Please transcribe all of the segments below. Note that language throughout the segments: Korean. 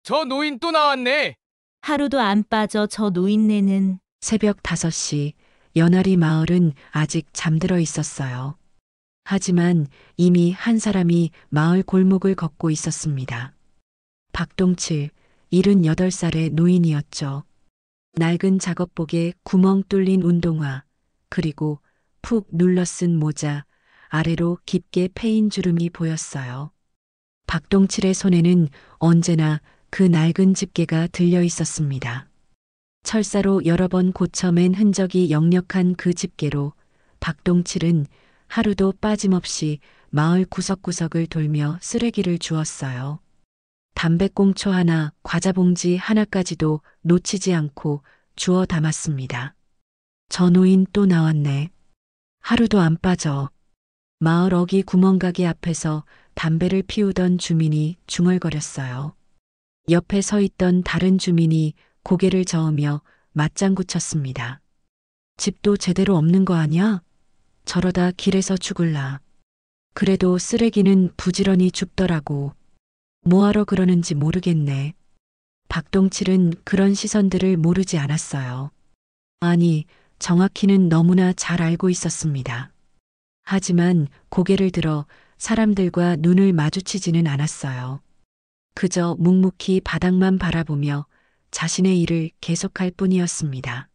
저 노인 또 나왔네. 하루도 안 빠져 저 노인네는. 새벽 5시 연아리 마을은 아직 잠들어 있었어요. 하지만 이미 한 사람이 마을 골목을 걷고 있었습니다. 박동칠, 78살의 노인이었죠. 낡은 작업복에 구멍 뚫린 운동화, 그리고 푹 눌러쓴 모자, 아래로 깊게 패인 주름이 보였어요. 박동칠의 손에는 언제나 그 낡은 집게가 들려 있었습니다. 철사로 여러 번 고쳐맨 흔적이 역력한 그 집게로 박동칠은 하루도 빠짐없이 마을 구석구석을 돌며 쓰레기를 주웠어요. 담배꽁초 하나, 과자봉지 하나까지도 놓치지 않고 주워 담았습니다. 저 노인 또 나왔네. 하루도 안 빠져. 마을 어귀 구멍가게 앞에서 담배를 피우던 주민이 중얼거렸어요. 옆에 서 있던 다른 주민이 고개를 저으며 맞장구 쳤습니다. 집도 제대로 없는 거 아냐? 저러다 길에서 죽을라. 그래도 쓰레기는 부지런히 줍더라고. 뭐하러 그러는지 모르겠네. 박동칠은 그런 시선들을 모르지 않았어요. 아니, 정확히는 너무나 잘 알고 있었습니다. 하지만 고개를 들어 사람들과 눈을 마주치지는 않았어요. 그저 묵묵히 바닥만 바라보며 자신의 일을 계속할 뿐이었습니다.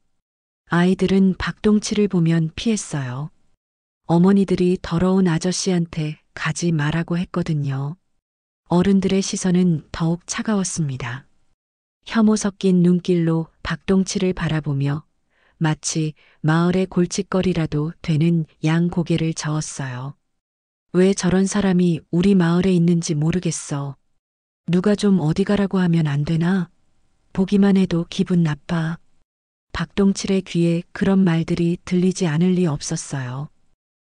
아이들은 박동칠을 보면 피했어요. 어머니들이 더러운 아저씨한테 가지 말라고 했거든요. 어른들의 시선은 더욱 차가웠습니다. 혐오 섞인 눈길로 박동칠을 바라보며 마치 마을의 골칫거리라도 되는 양 고개를 저었어요. 왜 저런 사람이 우리 마을에 있는지 모르겠어. 누가 좀 어디 가라고 하면 안 되나? 보기만 해도 기분 나빠. 박동칠의 귀에 그런 말들이 들리지 않을 리 없었어요.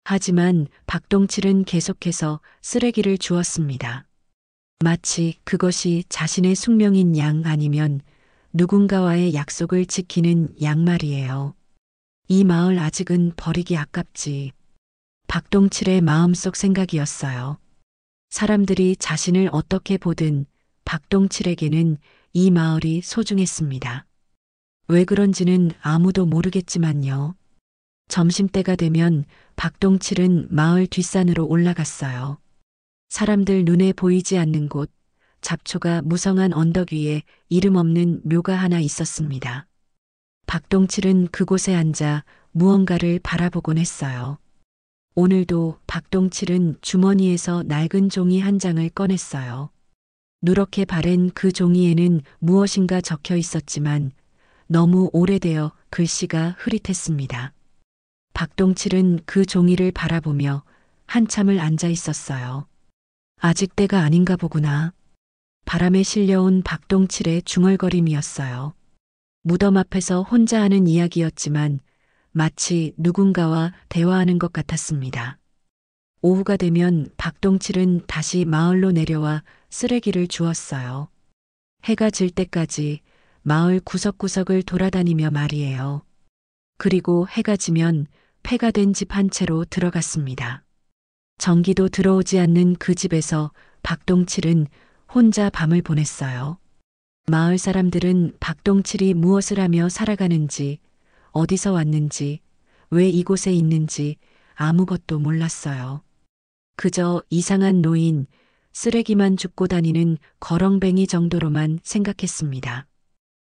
하지만 박동칠은 계속해서 쓰레기를 주었습니다. 마치 그것이 자신의 숙명인 양 아니면 누군가와의 약속을 지키는 양 말이에요. 이 마을 아직은 버리기 아깝지. 박동칠의 마음속 생각이었어요. 사람들이 자신을 어떻게 보든 박동칠에게는 이 마을이 소중했습니다. 왜 그런지는 아무도 모르겠지만요. 점심때가 되면 박동칠은 마을 뒷산으로 올라갔어요. 사람들 눈에 보이지 않는 곳, 잡초가 무성한 언덕 위에 이름 없는 묘가 하나 있었습니다. 박동칠은 그곳에 앉아 무언가를 바라보곤 했어요. 오늘도 박동칠은 주머니에서 낡은 종이 한 장을 꺼냈어요. 누렇게 바랜 그 종이에는 무엇인가 적혀 있었지만 너무 오래되어 글씨가 흐릿했습니다. 박동칠은 그 종이를 바라보며 한참을 앉아 있었어요. 아직 때가 아닌가 보구나. 바람에 실려온 박동칠의 중얼거림이었어요. 무덤 앞에서 혼자 하는 이야기였지만 마치 누군가와 대화하는 것 같았습니다. 오후가 되면 박동칠은 다시 마을로 내려와 쓰레기를 주웠어요. 해가 질 때까지 마을 구석구석을 돌아다니며 말이에요. 그리고 해가 지면 폐가 된 집 한 채로 들어갔습니다. 전기도 들어오지 않는 그 집에서 박동칠은 혼자 밤을 보냈어요. 마을 사람들은 박동칠이 무엇을 하며 살아가는지, 어디서 왔는지, 왜 이곳에 있는지 아무것도 몰랐어요. 그저 이상한 노인, 쓰레기만 줍고 다니는 거렁뱅이 정도로만 생각했습니다.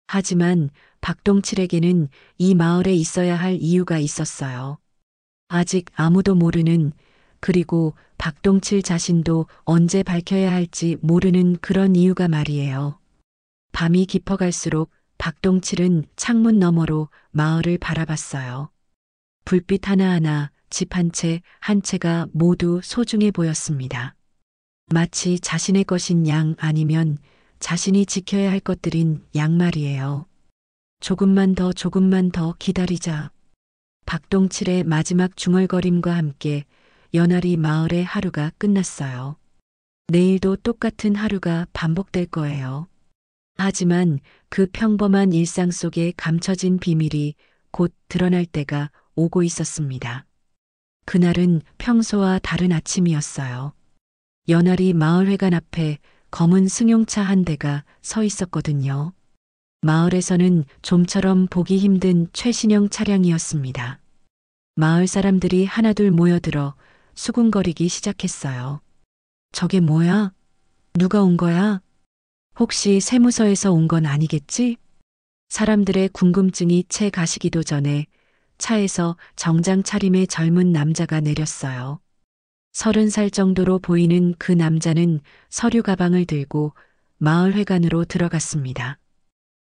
하지만 박동칠에게는 이 마을에 있어야 할 이유가 있었어요. 아직 아무도 모르는, 그리고 박동칠 자신도 언제 밝혀야 할지 모르는 그런 이유가 말이에요. 밤이 깊어갈수록 박동칠은 창문 너머로 마을을 바라봤어요. 불빛 하나하나, 집 한 채 한 채가 모두 소중해 보였습니다. 마치 자신의 것인 양 아니면 자신이 지켜야 할 것들인 양 말이에요. 조금만 더 기다리자. 박동칠의 마지막 중얼거림과 함께 연아리 마을의 하루가 끝났어요. 내일도 똑같은 하루가 반복될 거예요. 하지만 그 평범한 일상 속에 감춰진 비밀이 곧 드러날 때가 오고 있었습니다. 그날은 평소와 다른 아침이었어요. 연아리 마을회관 앞에 검은 승용차 한 대가 서 있었거든요. 마을에서는 좀처럼 보기 힘든 최신형 차량이었습니다. 마을 사람들이 하나둘 모여들어 수군거리기 시작했어요. 저게 뭐야? 누가 온 거야? 혹시 세무서에서 온 건 아니겠지? 사람들의 궁금증이 채 가시기도 전에 차에서 정장 차림의 젊은 남자가 내렸어요. 30살 정도로 보이는 그 남자는 서류 가방을 들고 마을회관으로 들어갔습니다.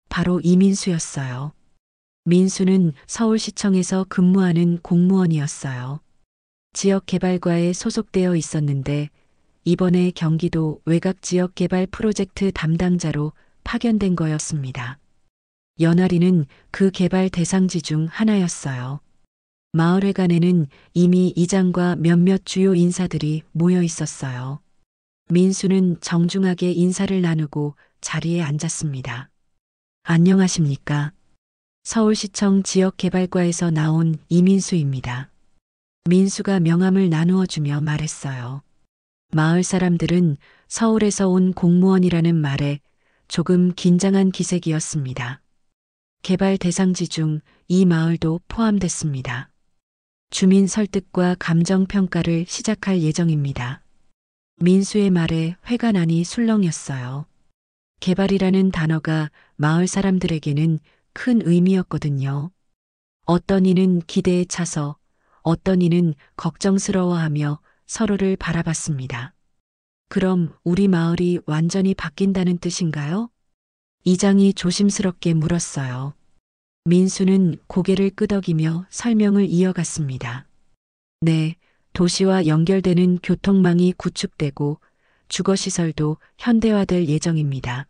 바로 이민수였어요. 민수는 서울시청에서 근무하는 공무원이었어요. 지역개발과에 소속되어 있었는데 이번에 경기도 외곽지역개발 프로젝트 담당자로 파견된 거였습니다. 연화리는 그 개발 대상지 중 하나였어요. 마을회관에는 이미 이장과 몇몇 주요 인사들이 모여 있었어요. 민수는 정중하게 인사를 나누고 자리에 앉았습니다. 안녕하십니까? 서울시청 지역개발과에서 나온 이민수입니다. 민수가 명함을 나누어 주며 말했어요. 마을 사람들은 서울에서 온 공무원이라는 말에 조금 긴장한 기색이었습니다. 개발 대상지 중 이 마을도 포함됐습니다. 주민 설득과 감정 평가를 시작할 예정입니다. 민수의 말에 회관 안이 술렁였어요. 개발이라는 단어가 마을 사람들에게는 큰 의미였거든요. 어떤 이는 기대에 차서 어떤 이는 걱정스러워하며 서로를 바라봤습니다. 그럼 우리 마을이 완전히 바뀐다는 뜻인가요? 이장이 조심스럽게 물었어요. 민수는 고개를 끄덕이며 설명을 이어갔습니다. 네, 도시와 연결되는 교통망이 구축되고 주거시설도 현대화될 예정입니다.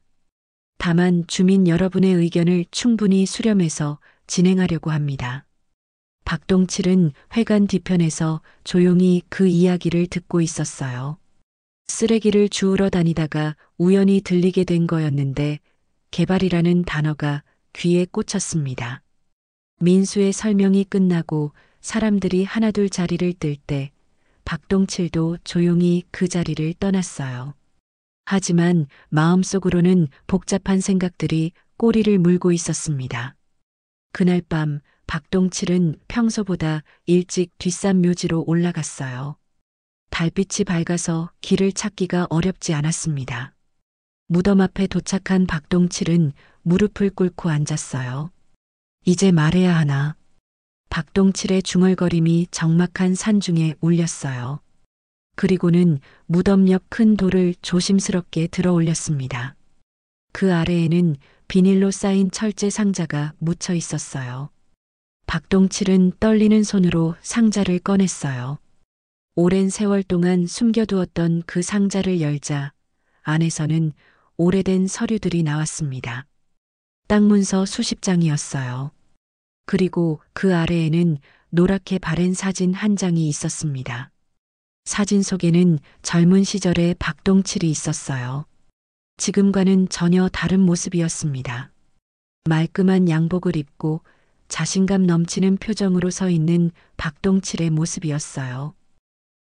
다만 주민 여러분의 의견을 충분히 수렴해서 진행하려고 합니다. 박동칠은 회관 뒤편에서 조용히 그 이야기를 듣고 있었어요. 쓰레기를 주우러 다니다가 우연히 들리게 된 거였는데 개발이라는 단어가 귀에 꽂혔습니다. 민수의 설명이 끝나고 사람들이 하나둘 자리를 뜰 때 박동칠도 조용히 그 자리를 떠났어요. 하지만 마음속으로는 복잡한 생각들이 꼬리를 물고 있었습니다. 그날 밤 박동칠은 평소보다 일찍 뒷산 묘지로 올라갔어요. 달빛이 밝아서 길을 찾기가 어렵지 않았습니다. 무덤 앞에 도착한 박동칠은 무릎을 꿇고 앉았어요. 이제 말해야 하나. 박동칠의 중얼거림이 적막한 산중에 울렸어요. 그리고는 무덤 옆 큰 돌을 조심스럽게 들어 올렸습니다. 그 아래에는 비닐로 쌓인 철제 상자가 묻혀 있었어요. 박동칠은 떨리는 손으로 상자를 꺼냈어요. 오랜 세월 동안 숨겨두었던 그 상자를 열자 안에서는 오래된 서류들이 나왔습니다. 땅 문서 수십 장이었어요. 그리고 그 아래에는 노랗게 바랜 사진 한 장이 있었습니다. 사진 속에는 젊은 시절의 박동칠이 있었어요. 지금과는 전혀 다른 모습이었습니다. 말끔한 양복을 입고 자신감 넘치는 표정으로 서 있는 박동칠의 모습이었어요.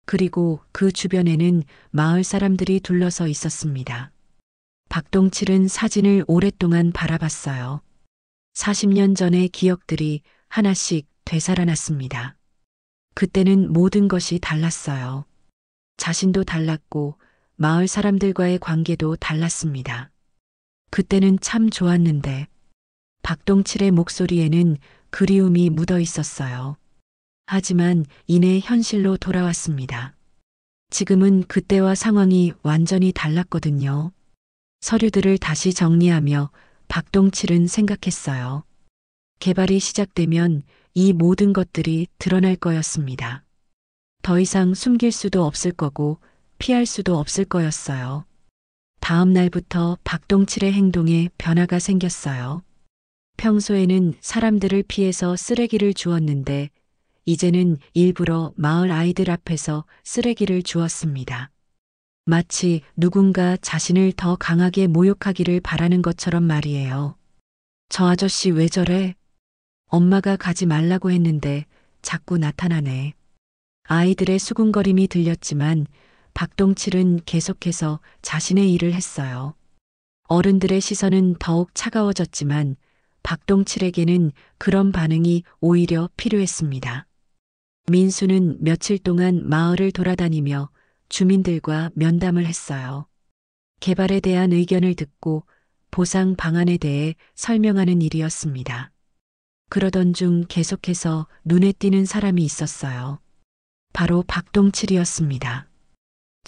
그리고 그 주변에는 마을 사람들이 둘러서 있었습니다. 박동칠은 사진을 오랫동안 바라봤어요. 40년 전의 기억들이 하나씩 되살아났습니다. 그때는 모든 것이 달랐어요. 자신도 달랐고 마을 사람들과의 관계도 달랐습니다. 그때는 참 좋았는데 박동칠의 목소리에는 그리움이 묻어 있었어요. 하지만 이내 현실로 돌아왔습니다. 지금은 그때와 상황이 완전히 달랐거든요. 서류들을 다시 정리하며 박동칠은 생각했어요. 개발이 시작되면 이 모든 것들이 드러날 거였습니다. 더 이상 숨길 수도 없을 거고 피할 수도 없을 거였어요. 다음 날부터 박동칠의 행동에 변화가 생겼어요. 평소에는 사람들을 피해서 쓰레기를 주웠는데 이제는 일부러 마을 아이들 앞에서 쓰레기를 주웠습니다. 마치 누군가 자신을 더 강하게 모욕하기를 바라는 것처럼 말이에요. 저 아저씨 왜 저래? 엄마가 가지 말라고 했는데 자꾸 나타나네. 아이들의 수군거림이 들렸지만 박동칠은 계속해서 자신의 일을 했어요. 어른들의 시선은 더욱 차가워졌지만 박동칠에게는 그런 반응이 오히려 필요했습니다. 민수는 며칠 동안 마을을 돌아다니며 주민들과 면담을 했어요. 개발에 대한 의견을 듣고 보상 방안에 대해 설명하는 일이었습니다. 그러던 중 계속해서 눈에 띄는 사람이 있었어요. 바로 박동칠이었습니다.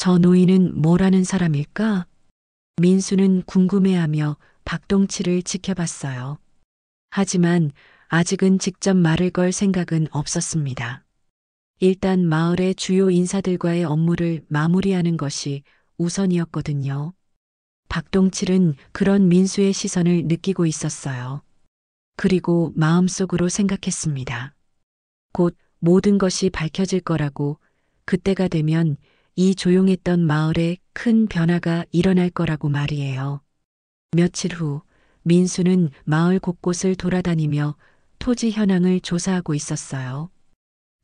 저 노인은 뭐라는 사람일까? 민수는 궁금해하며 박동칠을 지켜봤어요. 하지만 아직은 직접 말을 걸 생각은 없었습니다. 일단 마을의 주요 인사들과의 업무를 마무리하는 것이 우선이었거든요. 박동칠은 그런 민수의 시선을 느끼고 있었어요. 그리고 마음속으로 생각했습니다. 곧 모든 것이 밝혀질 거라고, 그때가 되면 이 조용했던 마을에 큰 변화가 일어날 거라고 말이에요. 며칠 후 민수는 마을 곳곳을 돌아다니며 토지 현황을 조사하고 있었어요.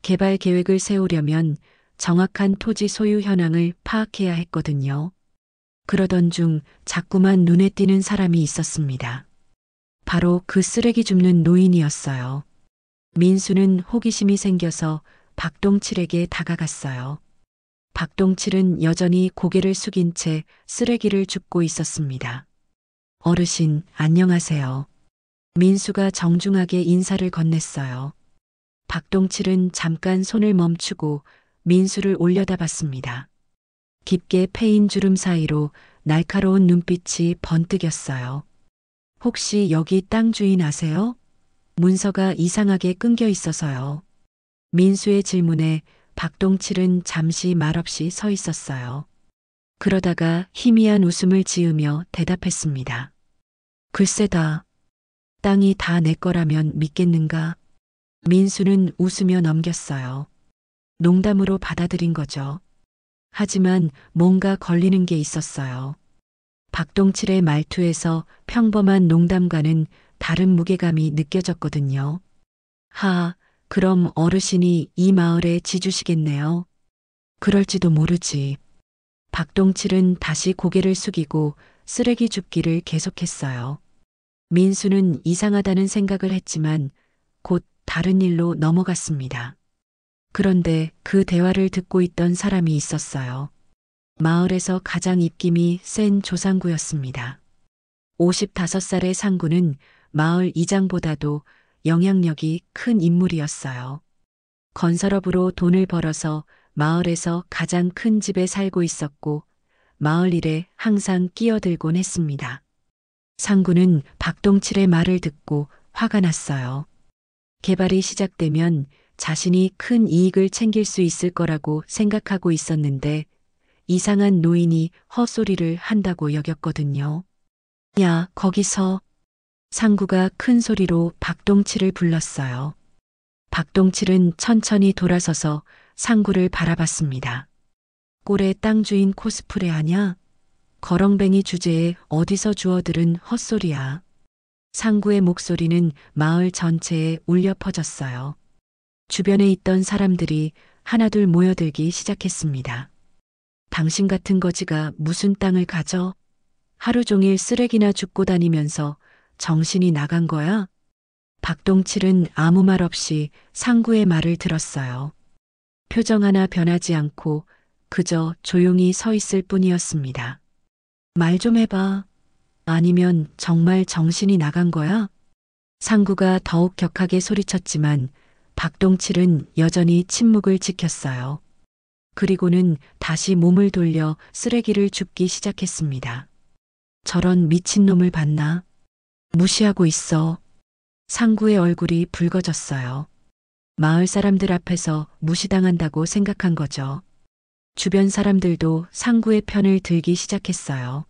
개발 계획을 세우려면 정확한 토지 소유 현황을 파악해야 했거든요. 그러던 중 자꾸만 눈에 띄는 사람이 있었습니다. 바로 그 쓰레기 줍는 노인이었어요. 민수는 호기심이 생겨서 박동칠에게 다가갔어요. 박동칠은 여전히 고개를 숙인 채 쓰레기를 줍고 있었습니다. 어르신, 안녕하세요. 민수가 정중하게 인사를 건넸어요. 박동칠은 잠깐 손을 멈추고 민수를 올려다봤습니다. 깊게 패인 주름 사이로 날카로운 눈빛이 번뜩였어요. 혹시 여기 땅 주인 아세요? 문서가 이상하게 끊겨 있어서요. 민수의 질문에 박동칠은 잠시 말없이 서 있었어요. 그러다가 희미한 웃음을 지으며 대답했습니다. 글쎄다. 땅이 다 내 거라면 믿겠는가? 민수는 웃으며 넘겼어요. 농담으로 받아들인 거죠. 하지만 뭔가 걸리는 게 있었어요. 박동칠의 말투에서 평범한 농담과는 다른 무게감이 느껴졌거든요. 그럼 어르신이 이 마을의 지주시겠네요. 그럴지도 모르지. 박동칠은 다시 고개를 숙이고 쓰레기 줍기를 계속했어요. 민수는 이상하다는 생각을 했지만 곧 다른 일로 넘어갔습니다. 그런데 그 대화를 듣고 있던 사람이 있었어요. 마을에서 가장 입김이 센 조상구였습니다. 55살의 상구는 마을 이장보다도 영향력이 큰 인물이었어요. 건설업으로 돈을 벌어서 마을에서 가장 큰 집에 살고 있었고 마을 일에 항상 끼어들곤 했습니다. 상구는 박동칠의 말을 듣고 화가 났어요. 개발이 시작되면 자신이 큰 이익을 챙길 수 있을 거라고 생각하고 있었는데 이상한 노인이 헛소리를 한다고 여겼거든요. 야, 거기서. 상구가 큰 소리로 박동칠을 불렀어요. 박동칠은 천천히 돌아서서 상구를 바라봤습니다. 꼴의 땅 주인 코스프레 하냐? 거렁뱅이 주제에 어디서 주워들은 헛소리야. 상구의 목소리는 마을 전체에 울려 퍼졌어요. 주변에 있던 사람들이 하나둘 모여들기 시작했습니다. 당신 같은 거지가 무슨 땅을 가져? 하루 종일 쓰레기나 줍고 다니면서 정신이 나간 거야? 박동칠은 아무 말 없이 상구의 말을 들었어요. 표정 하나 변하지 않고 그저 조용히 서 있을 뿐이었습니다. 말 좀 해봐. 아니면 정말 정신이 나간 거야? 상구가 더욱 격하게 소리쳤지만 박동칠은 여전히 침묵을 지켰어요. 그리고는 다시 몸을 돌려 쓰레기를 줍기 시작했습니다. 저런 미친놈을 봤나? 무시하고 있어. 상구의 얼굴이 붉어졌어요. 마을 사람들 앞에서 무시당한다고 생각한 거죠. 주변 사람들도 상구의 편을 들기 시작했어요.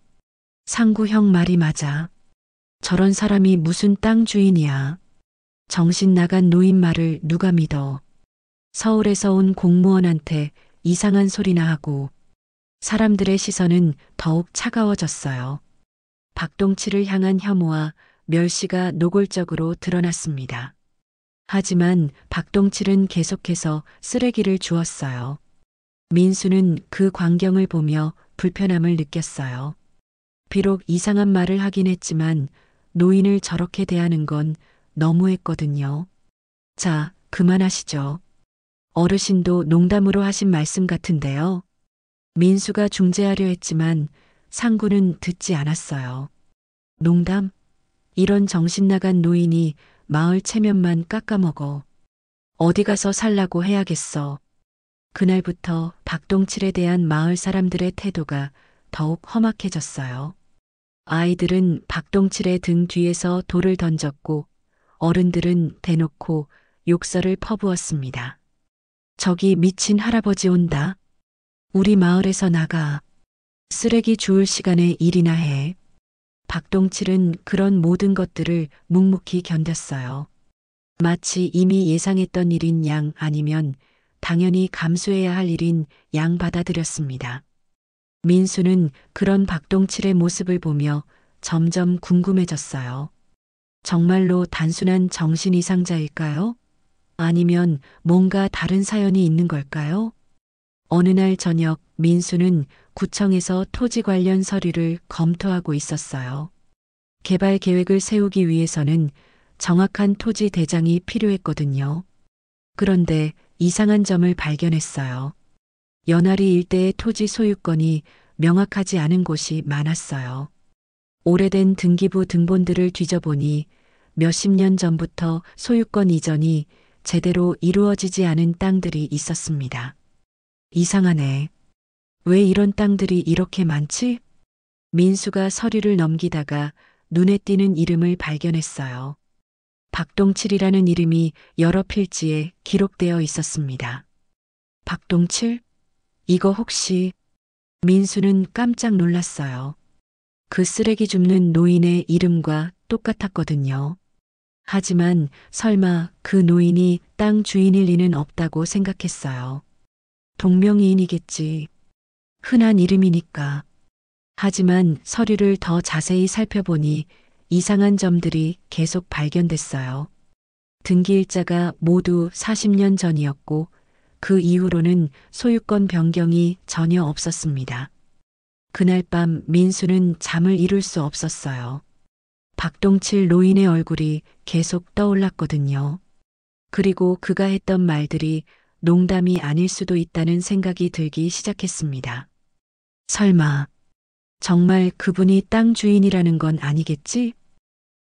상구 형 말이 맞아. 저런 사람이 무슨 땅 주인이야. 정신 나간 노인 말을 누가 믿어. 서울에서 온 공무원한테 이상한 소리나 하고. 사람들의 시선은 더욱 차가워졌어요. 박동칠을 향한 혐오와 멸시가 노골적으로 드러났습니다. 하지만 박동칠은 계속해서 쓰레기를 주었어요. 민수는 그 광경을 보며 불편함을 느꼈어요. 비록 이상한 말을 하긴 했지만 노인을 저렇게 대하는 건 너무했거든요. 자, 그만하시죠. 어르신도 농담으로 하신 말씀 같은데요. 민수가 중재하려 했지만 상구는 듣지 않았어요. 농담? 이런 정신 나간 노인이 마을 체면만 깎아먹어. 어디 가서 살라고 해야겠어. 그날부터 박동칠에 대한 마을 사람들의 태도가 더욱 험악해졌어요. 아이들은 박동칠의 등 뒤에서 돌을 던졌고 어른들은 대놓고 욕설을 퍼부었습니다. 저기 미친 할아버지 온다. 우리 마을에서 나가. 쓰레기 주울 시간에 일이나 해. 박동칠은 그런 모든 것들을 묵묵히 견뎠어요. 마치 이미 예상했던 일인 양 아니면 당연히 감수해야 할 일인 양 받아들였습니다. 민수는 그런 박동칠의 모습을 보며 점점 궁금해졌어요. 정말로 단순한 정신 이상자일까요? 아니면 뭔가 다른 사연이 있는 걸까요? 어느 날 저녁 민수는 구청에서 토지 관련 서류를 검토하고 있었어요. 개발 계획을 세우기 위해서는 정확한 토지 대장이 필요했거든요. 그런데 이상한 점을 발견했어요. 연화리 일대의 토지 소유권이 명확하지 않은 곳이 많았어요. 오래된 등기부 등본들을 뒤져보니 몇십 년 전부터 소유권 이전이 제대로 이루어지지 않은 땅들이 있었습니다. 이상하네. 왜 이런 땅들이 이렇게 많지? 민수가 서류를 넘기다가 눈에 띄는 이름을 발견했어요. 박동칠이라는 이름이 여러 필지에 기록되어 있었습니다. 박동칠? 이거 혹시... 민수는 깜짝 놀랐어요. 그 쓰레기 줍는 노인의 이름과 똑같았거든요. 하지만 설마 그 노인이 땅 주인일 리는 없다고 생각했어요. 동명이인이겠지. 흔한 이름이니까. 하지만 서류를 더 자세히 살펴보니 이상한 점들이 계속 발견됐어요. 등기일자가 모두 40년 전이었고 그 이후로는 소유권 변경이 전혀 없었습니다. 그날 밤 민수는 잠을 이룰 수 없었어요. 박동칠 노인의 얼굴이 계속 떠올랐거든요. 그리고 그가 했던 말들이 농담이 아닐 수도 있다는 생각이 들기 시작했습니다. 설마 정말 그분이 땅 주인이라는 건 아니겠지?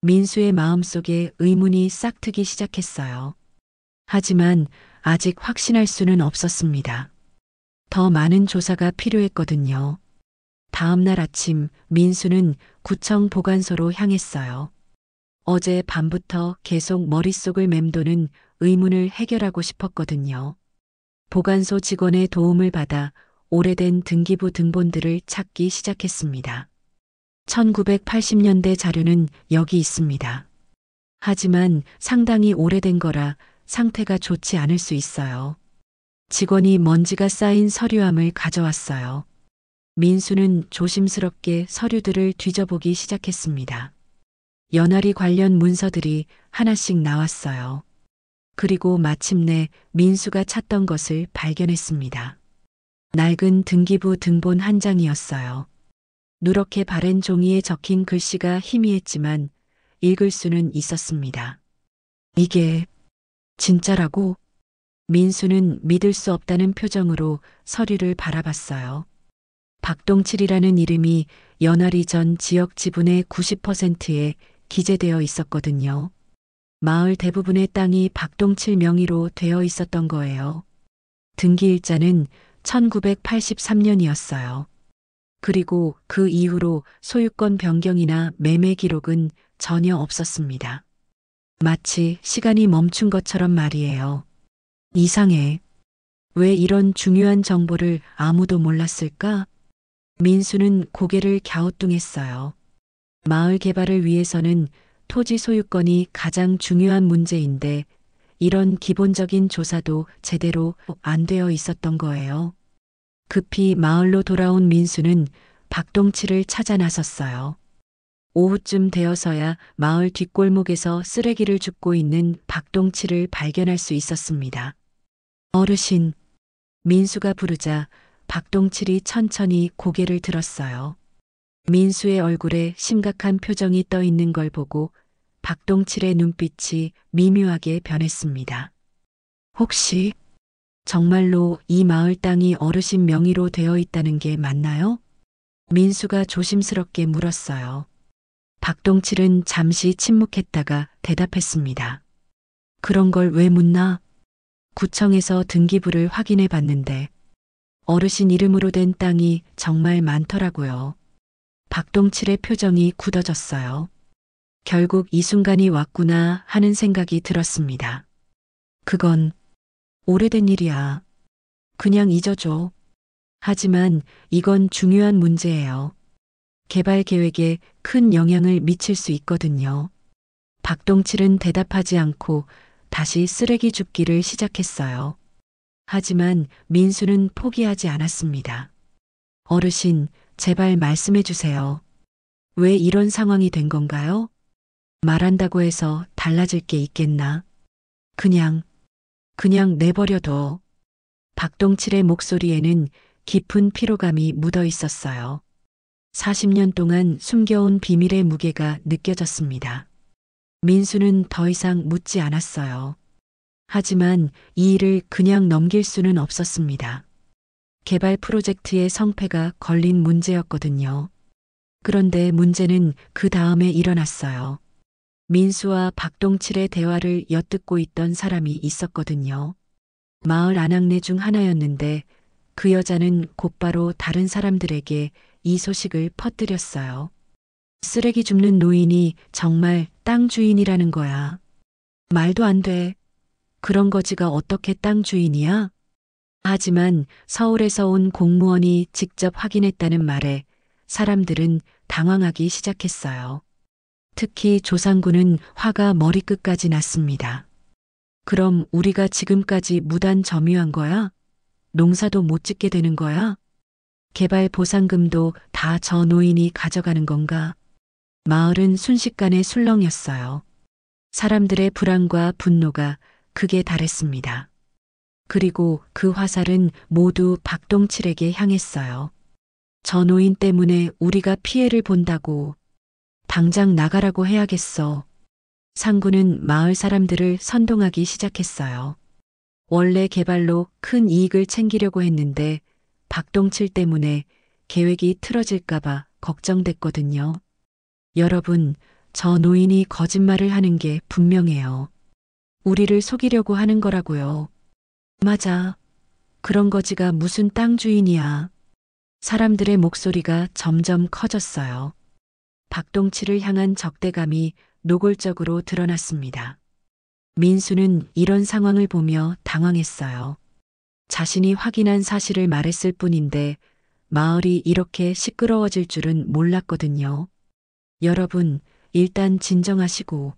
민수의 마음속에 의문이 싹트기 시작했어요. 하지만 아직 확신할 수는 없었습니다. 더 많은 조사가 필요했거든요. 다음 날 아침 민수는 구청 보관소로 향했어요. 어제 밤부터 계속 머릿속을 맴도는 의문을 해결하고 싶었거든요. 보관소 직원의 도움을 받아 오래된 등기부 등본들을 찾기 시작했습니다. 1980년대 자료는 여기 있습니다. 하지만 상당히 오래된 거라 상태가 좋지 않을 수 있어요. 직원이 먼지가 쌓인 서류함을 가져왔어요. 민수는 조심스럽게 서류들을 뒤져보기 시작했습니다. 연화리 관련 문서들이 하나씩 나왔어요. 그리고 마침내 민수가 찾던 것을 발견했습니다. 낡은 등기부 등본 한 장이었어요. 누렇게 바랜 종이에 적힌 글씨가 희미했지만 읽을 수는 있었습니다. 이게 진짜라고? 민수는 믿을 수 없다는 표정으로 서류를 바라봤어요. 박동칠이라는 이름이 연화리 전 지역 지분의 90%에 기재되어 있었거든요. 마을 대부분의 땅이 박동칠 명의로 되어 있었던 거예요. 등기일자는 1983년이었어요. 그리고 그 이후로 소유권 변경이나 매매 기록은 전혀 없었습니다. 마치 시간이 멈춘 것처럼 말이에요. 이상해. 왜 이런 중요한 정보를 아무도 몰랐을까? 민수는 고개를 갸우뚱했어요. 마을 개발을 위해서는 토지 소유권이 가장 중요한 문제인데 이런 기본적인 조사도 제대로 안 되어 있었던 거예요. 급히 마을로 돌아온 민수는 박동칠을 찾아 나섰어요. 오후쯤 되어서야 마을 뒷골목에서 쓰레기를 줍고 있는 박동칠을 발견할 수 있었습니다. 어르신, 민수가 부르자 박동칠이 천천히 고개를 들었어요. 민수의 얼굴에 심각한 표정이 떠 있는 걸 보고 박동칠의 눈빛이 미묘하게 변했습니다. 혹시 정말로 이 마을 땅이 어르신 명의로 되어 있다는 게 맞나요? 민수가 조심스럽게 물었어요. 박동칠은 잠시 침묵했다가 대답했습니다. 그런 걸 왜 묻나? 구청에서 등기부를 확인해 봤는데 어르신 이름으로 된 땅이 정말 많더라고요. 박동칠의 표정이 굳어졌어요. 결국 이 순간이 왔구나 하는 생각이 들었습니다. 그건 오래된 일이야. 그냥 잊어줘. 하지만 이건 중요한 문제예요. 개발 계획에 큰 영향을 미칠 수 있거든요. 박동칠은 대답하지 않고 다시 쓰레기 줍기를 시작했어요. 하지만 민수는 포기하지 않았습니다. 어르신, 제발 말씀해 주세요. 왜 이런 상황이 된 건가요? 말한다고 해서 달라질 게 있겠나? 그냥 내버려둬. 박동칠의 목소리에는 깊은 피로감이 묻어 있었어요. 40년 동안 숨겨온 비밀의 무게가 느껴졌습니다. 민수는 더 이상 묻지 않았어요. 하지만 이 일을 그냥 넘길 수는 없었습니다. 개발 프로젝트의 성패가 걸린 문제였거든요. 그런데 문제는 그 다음에 일어났어요. 민수와 박동칠의 대화를 엿듣고 있던 사람이 있었거든요. 마을 아낙네 중 하나였는데 그 여자는 곧바로 다른 사람들에게 이 소식을 퍼뜨렸어요. 쓰레기 줍는 노인이 정말 땅 주인이라는 거야. 말도 안 돼. 그런 거지가 어떻게 땅 주인이야? 하지만 서울에서 온 공무원이 직접 확인했다는 말에 사람들은 당황하기 시작했어요. 특히 조상군은 화가 머리끝까지 났습니다. 그럼 우리가 지금까지 무단 점유한 거야? 농사도 못 짓게 되는 거야? 개발 보상금도 다 저 노인이 가져가는 건가? 마을은 순식간에 술렁였어요. 사람들의 불안과 분노가 극에 달했습니다. 그리고 그 화살은 모두 박동칠에게 향했어요. 저 노인 때문에 우리가 피해를 본다고. 당장 나가라고 해야겠어. 상구는 마을 사람들을 선동하기 시작했어요. 원래 개발로 큰 이익을 챙기려고 했는데 박동칠 때문에 계획이 틀어질까봐 걱정됐거든요. 여러분, 저 노인이 거짓말을 하는 게 분명해요. 우리를 속이려고 하는 거라고요. 맞아. 그런 거지가 무슨 땅 주인이야. 사람들의 목소리가 점점 커졌어요. 박동칠을 향한 적대감이 노골적으로 드러났습니다. 민수는 이런 상황을 보며 당황했어요. 자신이 확인한 사실을 말했을 뿐인데 마을이 이렇게 시끄러워질 줄은 몰랐거든요. 여러분, 일단 진정하시고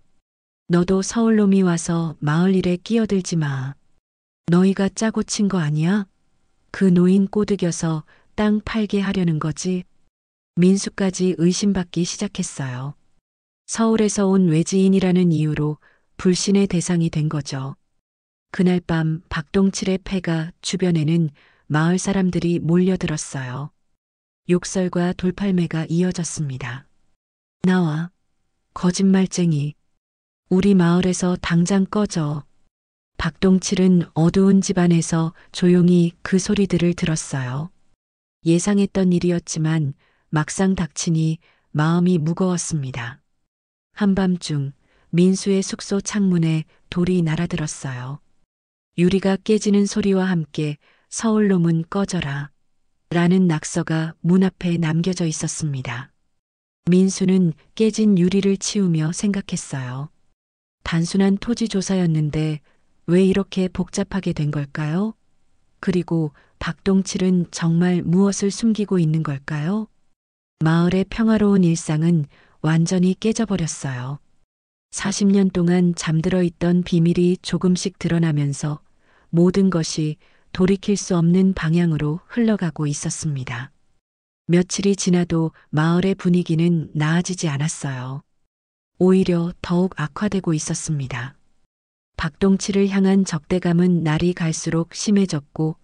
너도 서울놈이 와서 마을 일에 끼어들지 마. 너희가 짜고 친 거 아니야? 그 노인 꼬드겨서 땅 팔게 하려는 거지. 민수까지 의심받기 시작했어요. 서울에서 온 외지인이라는 이유로 불신의 대상이 된 거죠. 그날 밤 박동칠의 패가 주변에는 마을 사람들이 몰려들었어요. 욕설과 돌팔매가 이어졌습니다. 나와, 거짓말쟁이. 우리 마을에서 당장 꺼져. 박동칠은 어두운 집안에서 조용히 그 소리들을 들었어요. 예상했던 일이었지만 막상 닥치니 마음이 무거웠습니다. 한밤중 민수의 숙소 창문에 돌이 날아들었어요. 유리가 깨지는 소리와 함께 서울놈은 꺼져라 라는 낙서가 문 앞에 남겨져 있었습니다. 민수는 깨진 유리를 치우며 생각했어요. 단순한 토지 조사였는데 왜 이렇게 복잡하게 된 걸까요? 그리고 박동칠은 정말 무엇을 숨기고 있는 걸까요? 마을의 평화로운 일상은 완전히 깨져버렸어요. 40년 동안 잠들어 있던 비밀이 조금씩 드러나면서 모든 것이 돌이킬 수 없는 방향으로 흘러가고 있었습니다. 며칠이 지나도 마을의 분위기는 나아지지 않았어요. 오히려 더욱 악화되고 있었습니다. 박동칠을 향한 적대감은 날이 갈수록 심해졌고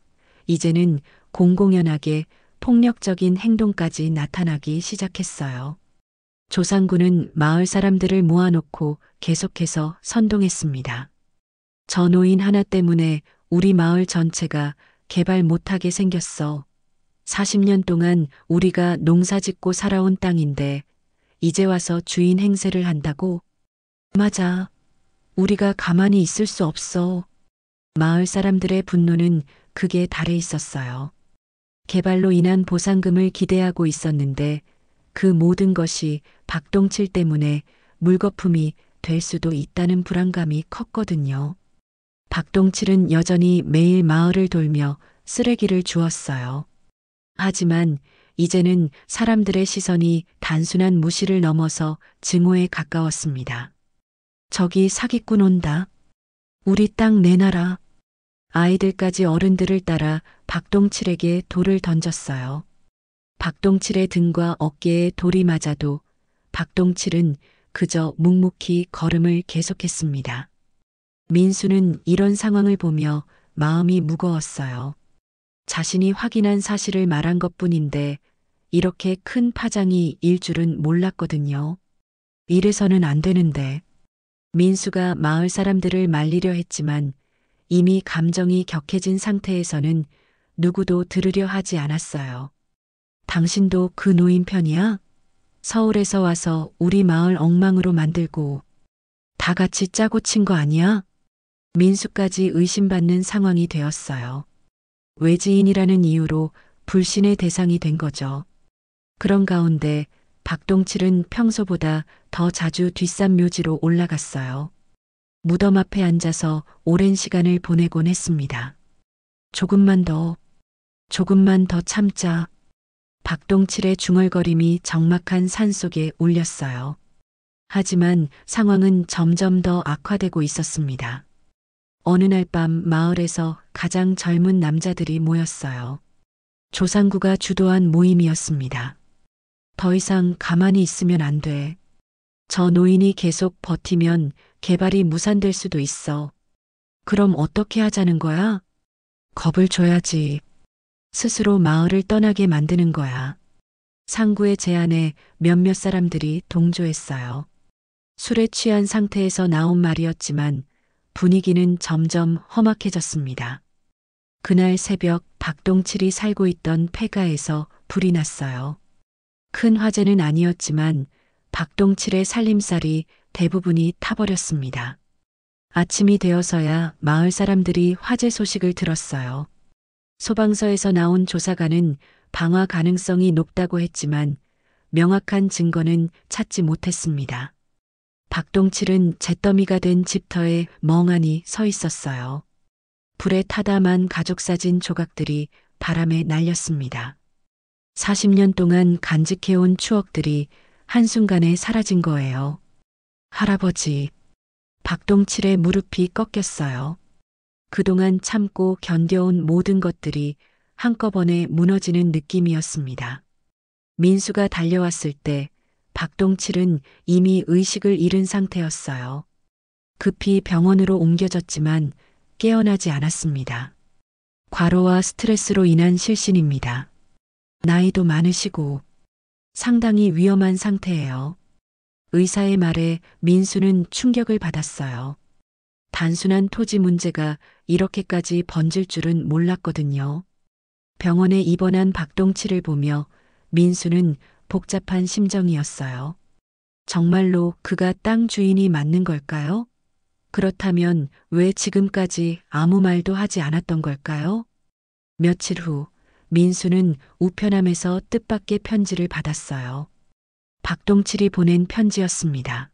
이제는 공공연하게 폭력적인 행동까지 나타나기 시작했어요. 조상군은 마을 사람들을 모아놓고 계속해서 선동했습니다. 저 노인 하나 때문에 우리 마을 전체가 개발 못하게 생겼어. 40년 동안 우리가 농사 짓고 살아온 땅인데 이제 와서 주인 행세를 한다고? 맞아. 우리가 가만히 있을 수 없어. 마을 사람들의 분노는 극에 달해 있었어요. 개발로 인한 보상금을 기대하고 있었는데 그 모든 것이 박동칠 때문에 물거품이 될 수도 있다는 불안감이 컸거든요. 박동칠은 여전히 매일 마을을 돌며 쓰레기를 주웠어요. 하지만 이제는 사람들의 시선이 단순한 무시를 넘어서 증오에 가까웠습니다. 저기 사기꾼 온다. 우리 땅 내놔라. 아이들까지 어른들을 따라 박동칠에게 돌을 던졌어요. 박동칠의 등과 어깨에 돌이 맞아도 박동칠은 그저 묵묵히 걸음을 계속했습니다. 민수는 이런 상황을 보며 마음이 무거웠어요. 자신이 확인한 사실을 말한 것뿐인데 이렇게 큰 파장이 일 줄은 몰랐거든요. 이래서는 안 되는데. 민수가 마을 사람들을 말리려 했지만 이미 감정이 격해진 상태에서는 누구도 들으려 하지 않았어요. 당신도 그 노인 편이야? 서울에서 와서 우리 마을 엉망으로 만들고 다 같이 짜고 친 거 아니야? 민수까지 의심받는 상황이 되었어요. 외지인이라는 이유로 불신의 대상이 된 거죠. 그런 가운데 박동칠은 평소보다 더 자주 뒷산 묘지로 올라갔어요. 무덤 앞에 앉아서 오랜 시간을 보내곤 했습니다. 조금만 더 참자. 박동칠의 중얼거림이 적막한 산속에 울렸어요. 하지만 상황은 점점 더 악화되고 있었습니다. 어느 날 밤 마을에서 가장 젊은 남자들이 모였어요. 조상구가 주도한 모임이었습니다. 더 이상 가만히 있으면 안 돼. 저 노인이 계속 버티면 개발이 무산될 수도 있어. 그럼 어떻게 하자는 거야? 겁을 줘야지. 스스로 마을을 떠나게 만드는 거야. 상구의 제안에 몇몇 사람들이 동조했어요. 술에 취한 상태에서 나온 말이었지만 분위기는 점점 험악해졌습니다. 그날 새벽 박동칠이 살고 있던 폐가에서 불이 났어요. 큰 화재는 아니었지만 박동칠의 살림살이 대부분이 타버렸습니다. 아침이 되어서야 마을 사람들이 화재 소식을 들었어요. 소방서에서 나온 조사관은 방화 가능성이 높다고 했지만 명확한 증거는 찾지 못했습니다. 박동칠은 잿더미가 된 집터에 멍하니 서 있었어요. 불에 타담한 가족사진 조각들이 바람에 날렸습니다. 40년 동안 간직해온 추억들이 한순간에 사라진 거예요. 할아버지, 박동칠의 무릎이 꺾였어요. 그동안 참고 견뎌온 모든 것들이 한꺼번에 무너지는 느낌이었습니다. 민수가 달려왔을 때 박동칠은 이미 의식을 잃은 상태였어요. 급히 병원으로 옮겨졌지만 깨어나지 않았습니다. 과로와 스트레스로 인한 실신입니다. 나이도 많으시고 상당히 위험한 상태예요. 의사의 말에 민수는 충격을 받았어요. 단순한 토지 문제가 이렇게까지 번질 줄은 몰랐거든요. 병원에 입원한 박동칠을 보며 민수는 복잡한 심정이었어요. 정말로 그가 땅 주인이 맞는 걸까요? 그렇다면 왜 지금까지 아무 말도 하지 않았던 걸까요? 며칠 후 민수는 우편함에서 뜻밖의 편지를 받았어요. 박동칠이 보낸 편지였습니다.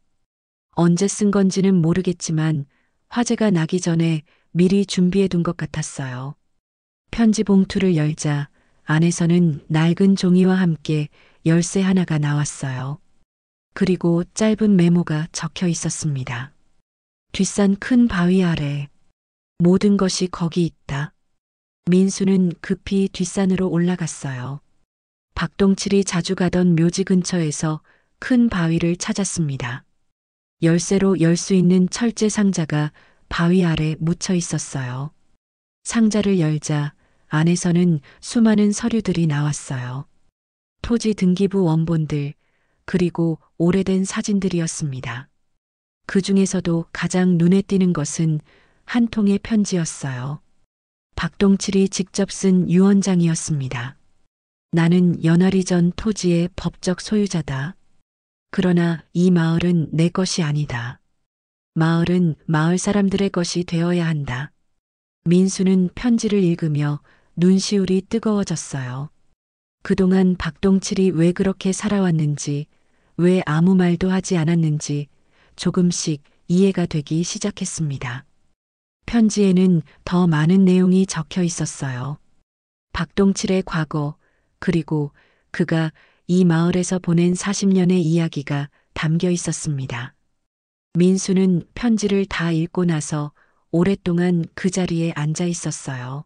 언제 쓴 건지는 모르겠지만 화재가 나기 전에 미리 준비해 둔 것 같았어요. 편지 봉투를 열자 안에서는 낡은 종이와 함께 열쇠 하나가 나왔어요. 그리고 짧은 메모가 적혀 있었습니다. 뒷산 큰 바위 아래 모든 것이 거기 있다. 민수는 급히 뒷산으로 올라갔어요. 박동칠이 자주 가던 묘지 근처에서 큰 바위를 찾았습니다. 열쇠로 열 수 있는 철제 상자가 바위 아래 묻혀 있었어요. 상자를 열자 안에서는 수많은 서류들이 나왔어요. 토지 등기부 원본들, 그리고 오래된 사진들이었습니다. 그 중에서도 가장 눈에 띄는 것은 한 통의 편지였어요. 박동칠이 직접 쓴 유언장이었습니다. 나는 연하리 전 토지의 법적 소유자다. 그러나 이 마을은 내 것이 아니다. 마을은 마을 사람들의 것이 되어야 한다. 민수는 편지를 읽으며 눈시울이 뜨거워졌어요. 그동안 박동칠이 왜 그렇게 살아왔는지, 왜 아무 말도 하지 않았는지 조금씩 이해가 되기 시작했습니다. 편지에는 더 많은 내용이 적혀 있었어요. 박동칠의 과거, 그리고 그가 이 마을에서 보낸 40년의 이야기가 담겨 있었습니다. 민수는 편지를 다 읽고 나서 오랫동안 그 자리에 앉아 있었어요.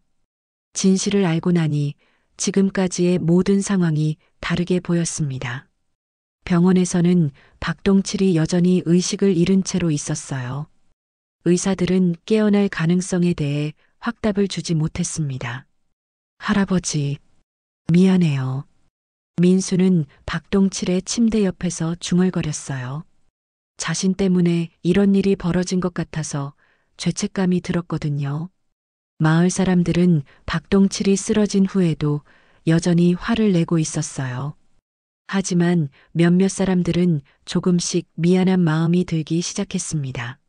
진실을 알고 나니 지금까지의 모든 상황이 다르게 보였습니다. 병원에서는 박동칠이 여전히 의식을 잃은 채로 있었어요. 의사들은 깨어날 가능성에 대해 확답을 주지 못했습니다. 할아버지, 미안해요. 민수는 박동칠의 침대 옆에서 중얼거렸어요. 자신 때문에 이런 일이 벌어진 것 같아서 죄책감이 들었거든요. 마을 사람들은 박동칠이 쓰러진 후에도 여전히 화를 내고 있었어요. 하지만 몇몇 사람들은 조금씩 미안한 마음이 들기 시작했습니다.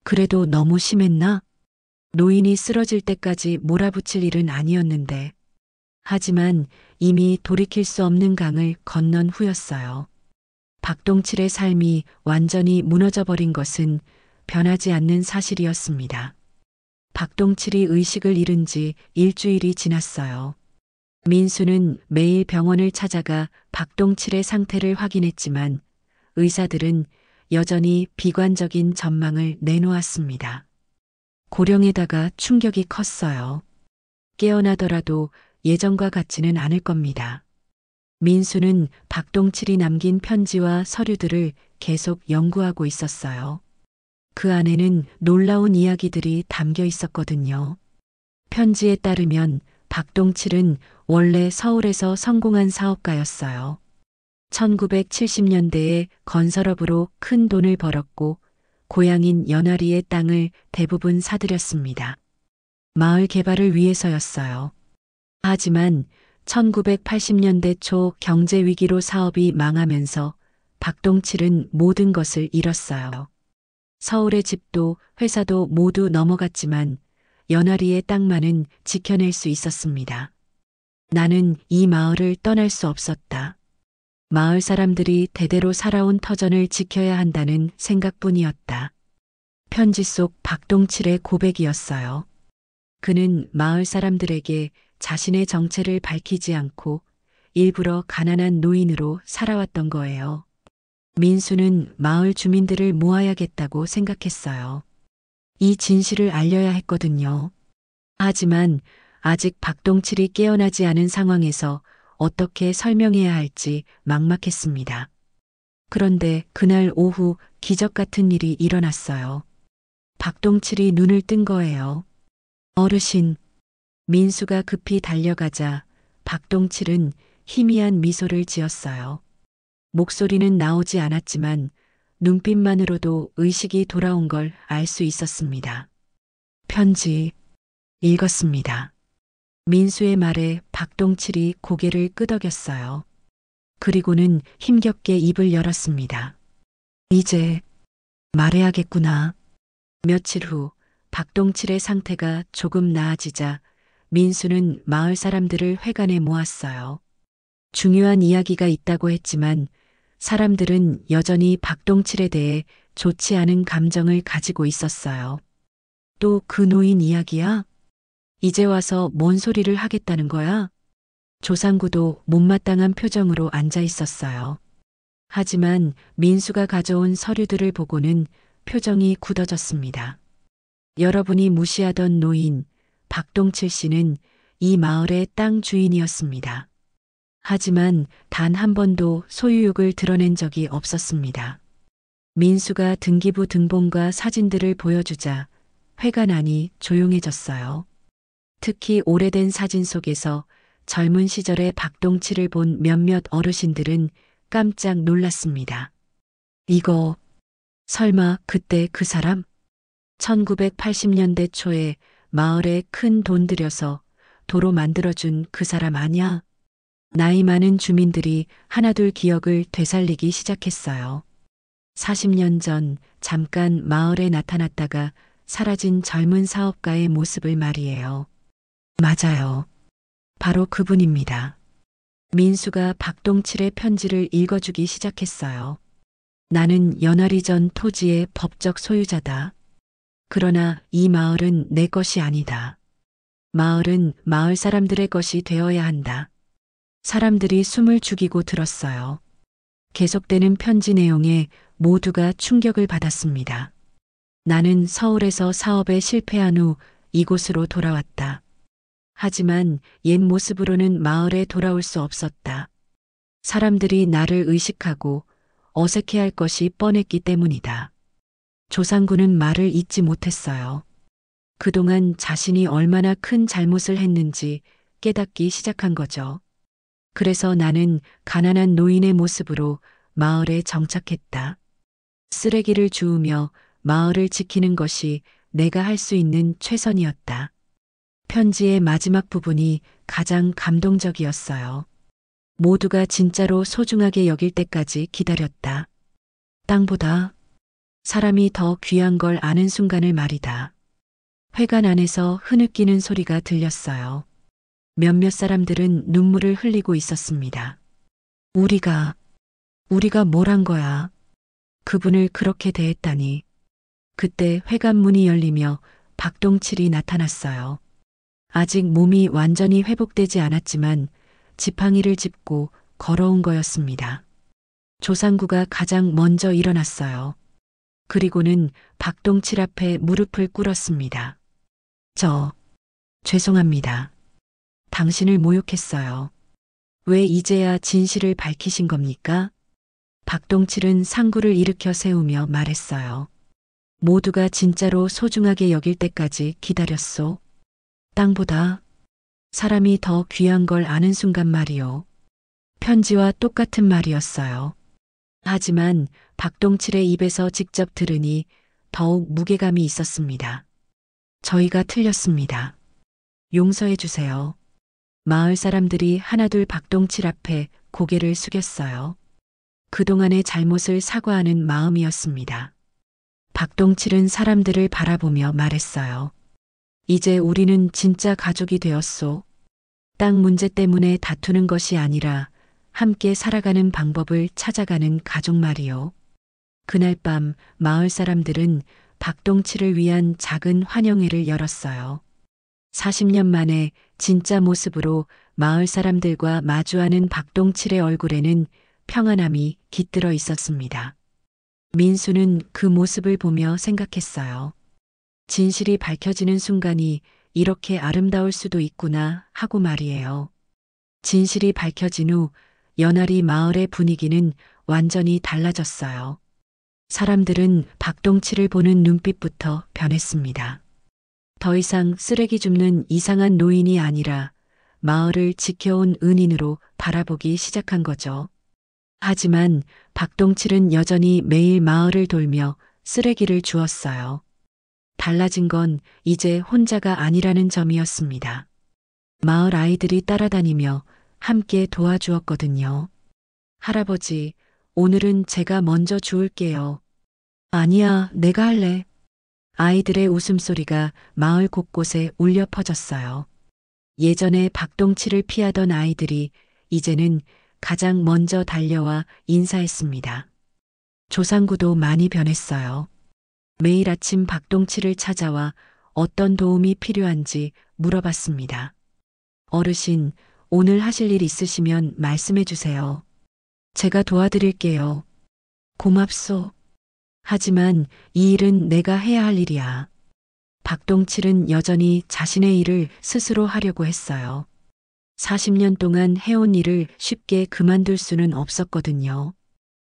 그래도 너무 심했나? 노인이 쓰러질 때까지 몰아붙일 일은 아니었는데. 하지만 이미 돌이킬 수 없는 강을 건넌 후였어요. 박동칠의 삶이 완전히 무너져버린 것은 변하지 않는 사실이었습니다. 박동칠이 의식을 잃은 지 일주일이 지났어요. 민수는 매일 병원을 찾아가 박동칠의 상태를 확인했지만 의사들은 여전히 비관적인 전망을 내놓았습니다. 고령에다가 충격이 컸어요. 깨어나더라도 예전과 같지는 않을 겁니다. 민수는 박동칠이 남긴 편지와 서류들을 계속 연구하고 있었어요. 그 안에는 놀라운 이야기들이 담겨 있었거든요. 편지에 따르면 박동칠은 원래 서울에서 성공한 사업가였어요. 1970년대에 건설업으로 큰 돈을 벌었고 고향인 연하리의 땅을 대부분 사들였습니다. 마을 개발을 위해서였어요. 하지만 1980년대 초 경제 위기로 사업이 망하면서 박동칠은 모든 것을 잃었어요. 서울의 집도 회사도 모두 넘어갔지만 연하리의 땅만은 지켜낼 수 있었습니다. 나는 이 마을을 떠날 수 없었다. 마을 사람들이 대대로 살아온 터전을 지켜야 한다는 생각뿐이었다. 편지 속 박동칠의 고백이었어요. 그는 마을 사람들에게 자신의 정체를 밝히지 않고 일부러 가난한 노인으로 살아왔던 거예요. 민수는 마을 주민들을 모아야겠다고 생각했어요. 이 진실을 알려야 했거든요. 하지만 아직 박동칠이 깨어나지 않은 상황에서 어떻게 설명해야 할지 막막했습니다. 그런데 그날 오후 기적 같은 일이 일어났어요. 박동칠이 눈을 뜬 거예요. 어르신, 민수가 급히 달려가자 박동칠은 희미한 미소를 지었어요. 목소리는 나오지 않았지만 눈빛만으로도 의식이 돌아온 걸 알 수 있었습니다. 편지 읽었습니다. 민수의 말에 박동칠이 고개를 끄덕였어요. 그리고는 힘겹게 입을 열었습니다. 이제 말해야겠구나. 며칠 후 박동칠의 상태가 조금 나아지자 민수는 마을 사람들을 회관에 모았어요. 중요한 이야기가 있다고 했지만 사람들은 여전히 박동칠에 대해 좋지 않은 감정을 가지고 있었어요. 또 그 노인 이야기야? 이제 와서 뭔 소리를 하겠다는 거야? 조상구도 못마땅한 표정으로 앉아 있었어요. 하지만 민수가 가져온 서류들을 보고는 표정이 굳어졌습니다. 여러분이 무시하던 노인 박동칠 씨는 이 마을의 땅 주인이었습니다. 하지만 단 한 번도 소유욕을 드러낸 적이 없었습니다. 민수가 등기부 등본과 사진들을 보여주자 회관 안이 조용해졌어요. 특히 오래된 사진 속에서 젊은 시절의 박동치를 본 몇몇 어르신들은 깜짝 놀랐습니다. 이거 설마 그때 그 사람? 1980년대 초에 마을에 큰 돈 들여서 도로 만들어준 그 사람 아냐? 나이 많은 주민들이 하나둘 기억을 되살리기 시작했어요. 40년 전 잠깐 마을에 나타났다가 사라진 젊은 사업가의 모습을 말이에요. 맞아요. 바로 그분입니다. 민수가 박동칠의 편지를 읽어주기 시작했어요. 나는 연활이 전 토지의 법적 소유자다. 그러나 이 마을은 내 것이 아니다. 마을은 마을 사람들의 것이 되어야 한다. 사람들이 숨을 죽이고 들었어요. 계속되는 편지 내용에 모두가 충격을 받았습니다. 나는 서울에서 사업에 실패한 후 이곳으로 돌아왔다. 하지만 옛 모습으로는 마을에 돌아올 수 없었다. 사람들이 나를 의식하고 어색해할 것이 뻔했기 때문이다. 조상구는 말을 잊지 못했어요. 그동안 자신이 얼마나 큰 잘못을 했는지 깨닫기 시작한 거죠. 그래서 나는 가난한 노인의 모습으로 마을에 정착했다. 쓰레기를 주우며 마을을 지키는 것이 내가 할 수 있는 최선이었다. 편지의 마지막 부분이 가장 감동적이었어요. 모두가 진짜로 소중하게 여길 때까지 기다렸다. 땅보다 사람이 더 귀한 걸 아는 순간을 말이다. 회관 안에서 흐느끼는 소리가 들렸어요. 몇몇 사람들은 눈물을 흘리고 있었습니다. 우리가 뭘 한 거야? 그분을 그렇게 대했다니. 그때 회관 문이 열리며 박동칠이 나타났어요. 아직 몸이 완전히 회복되지 않았지만 지팡이를 짚고 걸어온 거였습니다. 조상구가 가장 먼저 일어났어요. 그리고는 박동칠 앞에 무릎을 꿇었습니다. 죄송합니다. 당신을 모욕했어요. 왜 이제야 진실을 밝히신 겁니까? 박동칠은 상구를 일으켜 세우며 말했어요. 모두가 진짜로 소중하게 여길 때까지 기다렸소. 땅보다 사람이 더 귀한 걸 아는 순간 말이요. 편지와 똑같은 말이었어요. 하지만 박동칠의 입에서 직접 들으니 더욱 무게감이 있었습니다. 저희가 틀렸습니다. 용서해 주세요. 마을 사람들이 하나둘 박동칠 앞에 고개를 숙였어요. 그동안의 잘못을 사과하는 마음이었습니다. 박동칠은 사람들을 바라보며 말했어요. 이제 우리는 진짜 가족이 되었소. 땅 문제 때문에 다투는 것이 아니라 함께 살아가는 방법을 찾아가는 가족 말이요. 그날 밤 마을 사람들은 박동칠을 위한 작은 환영회를 열었어요. 40년 만에 진짜 모습으로 마을 사람들과 마주하는 박동칠의 얼굴에는 평안함이 깃들어 있었습니다. 민수는 그 모습을 보며 생각했어요. 진실이 밝혀지는 순간이 이렇게 아름다울 수도 있구나 하고 말이에요. 진실이 밝혀진 후 연활이 마을의 분위기는 완전히 달라졌어요. 사람들은 박동칠을 보는 눈빛부터 변했습니다. 더 이상 쓰레기 줍는 이상한 노인이 아니라 마을을 지켜온 은인으로 바라보기 시작한 거죠. 하지만 박동칠은 여전히 매일 마을을 돌며 쓰레기를 주었어요. 달라진 건 이제 혼자가 아니라는 점이었습니다. 마을 아이들이 따라다니며 함께 도와주었거든요. 할아버지, 오늘은 제가 먼저 주울게요. 아니야, 내가 할래. 아이들의 웃음소리가 마을 곳곳에 울려 퍼졌어요. 예전에 박동칠을 피하던 아이들이 이제는 가장 먼저 달려와 인사했습니다. 조상구도 많이 변했어요. 매일 아침 박동칠을 찾아와 어떤 도움이 필요한지 물어봤습니다. 어르신, 오늘 하실 일 있으시면 말씀해 주세요. 제가 도와드릴게요. 고맙소. 하지만 이 일은 내가 해야 할 일이야. 박동칠은 여전히 자신의 일을 스스로 하려고 했어요. 40년 동안 해온 일을 쉽게 그만둘 수는 없었거든요.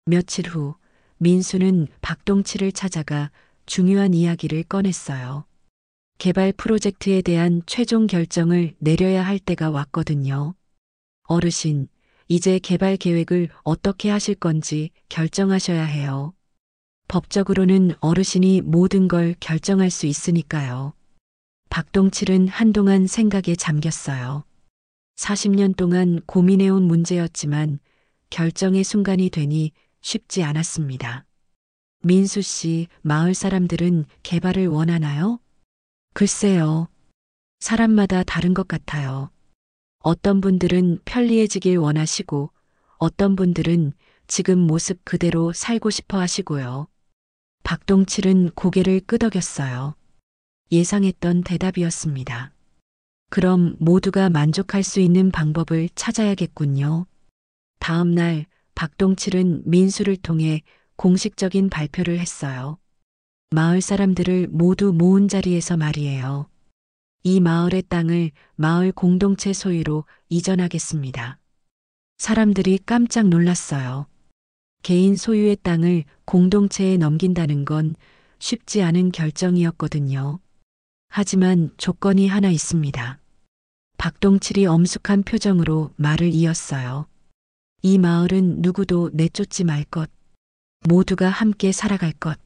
며칠 후 민수는 박동칠을 찾아가 중요한 이야기를 꺼냈어요. 개발 프로젝트에 대한 최종 결정을 내려야 할 때가 왔거든요. 어르신, 이제 개발 계획을 어떻게 하실 건지 결정하셔야 해요. 법적으로는 어르신이 모든 걸 결정할 수 있으니까요. 박동칠은 한동안 생각에 잠겼어요. 40년 동안 고민해온 문제였지만 결정의 순간이 되니 쉽지 않았습니다. 민수 씨, 마을 사람들은 개발을 원하나요? 글쎄요. 사람마다 다른 것 같아요. 어떤 분들은 편리해지길 원하시고 어떤 분들은 지금 모습 그대로 살고 싶어 하시고요. 박동칠은 고개를 끄덕였어요. 예상했던 대답이었습니다. 그럼 모두가 만족할 수 있는 방법을 찾아야겠군요. 다음 날 박동칠은 민수를 통해 공식적인 발표를 했어요. 마을 사람들을 모두 모은 자리에서 말이에요. 이 마을의 땅을 마을 공동체 소유로 이전하겠습니다. 사람들이 깜짝 놀랐어요. 개인 소유의 땅을 공동체에 넘긴다는 건 쉽지 않은 결정이었거든요. 하지만 조건이 하나 있습니다. 박동칠이 엄숙한 표정으로 말을 이었어요. 이 마을은 누구도 내쫓지 말 것. 모두가 함께 살아갈 것.